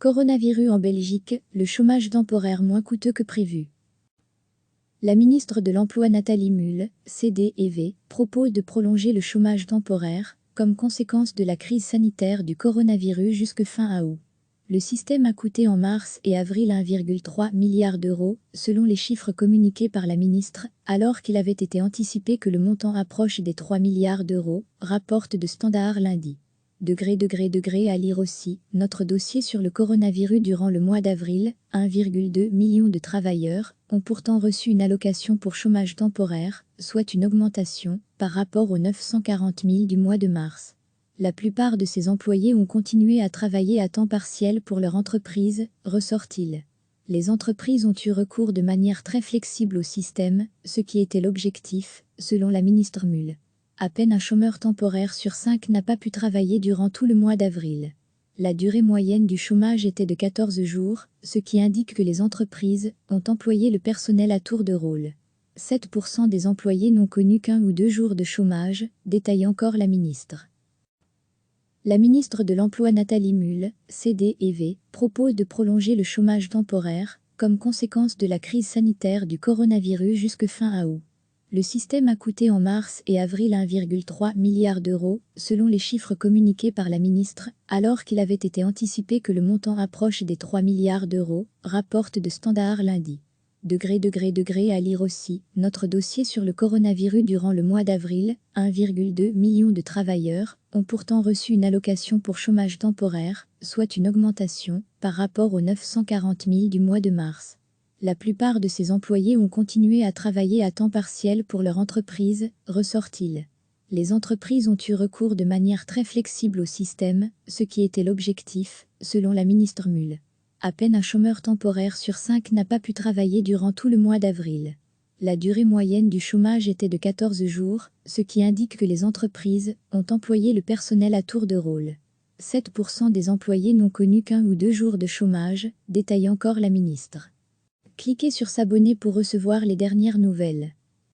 Coronavirus en Belgique, le chômage temporaire moins coûteux que prévu. La ministre de l'Emploi Nathalie Mühl, CD&V, propose de prolonger le chômage temporaire, comme conséquence de la crise sanitaire du coronavirus jusque fin août. Le système a coûté en mars et avril 1,3 milliard d'euros, selon les chiffres communiqués par la ministre, alors qu'il avait été anticipé que le montant approche des 3 milliards d'euros, rapporte de Standard lundi. À lire aussi, notre dossier sur le coronavirus durant le mois d'avril, 1,2 million de travailleurs ont pourtant reçu une allocation pour chômage temporaire, soit une augmentation par rapport aux 940 000 du mois de mars. La plupart de ces employés ont continué à travailler à temps partiel pour leur entreprise, ressort-il. Les entreprises ont eu recours de manière très flexible au système, ce qui était l'objectif, selon la ministre Mühl. À peine un chômeur temporaire sur 5 n'a pas pu travailler durant tout le mois d'avril. La durée moyenne du chômage était de 14 jours, ce qui indique que les entreprises ont employé le personnel à tour de rôle. 7% des employés n'ont connu qu'1 ou 2 jours de chômage, détaille encore la ministre. La ministre de l'Emploi Nathalie Mühl, CD&V, propose de prolonger le chômage temporaire, comme conséquence de la crise sanitaire du coronavirus jusque fin août. Le système a coûté en mars et avril 1,3 milliard d'euros, selon les chiffres communiqués par la ministre, alors qu'il avait été anticipé que le montant approche des 3 milliards d'euros, rapporte de Standard lundi. À lire aussi, notre dossier sur le coronavirus durant le mois d'avril, 1,2 million de travailleurs ont pourtant reçu une allocation pour chômage temporaire, soit une augmentation par rapport aux 940 000 du mois de mars. La plupart de ces employés ont continué à travailler à temps partiel pour leur entreprise, ressort-il. Les entreprises ont eu recours de manière très flexible au système, ce qui était l'objectif, selon la ministre Mühl. À peine un chômeur temporaire sur 5 n'a pas pu travailler durant tout le mois d'avril. La durée moyenne du chômage était de 14 jours, ce qui indique que les entreprises ont employé le personnel à tour de rôle. 7% des employés n'ont connu qu'1 ou 2 jours de chômage, détaille encore la ministre. Cliquez sur s'abonner pour recevoir les dernières nouvelles.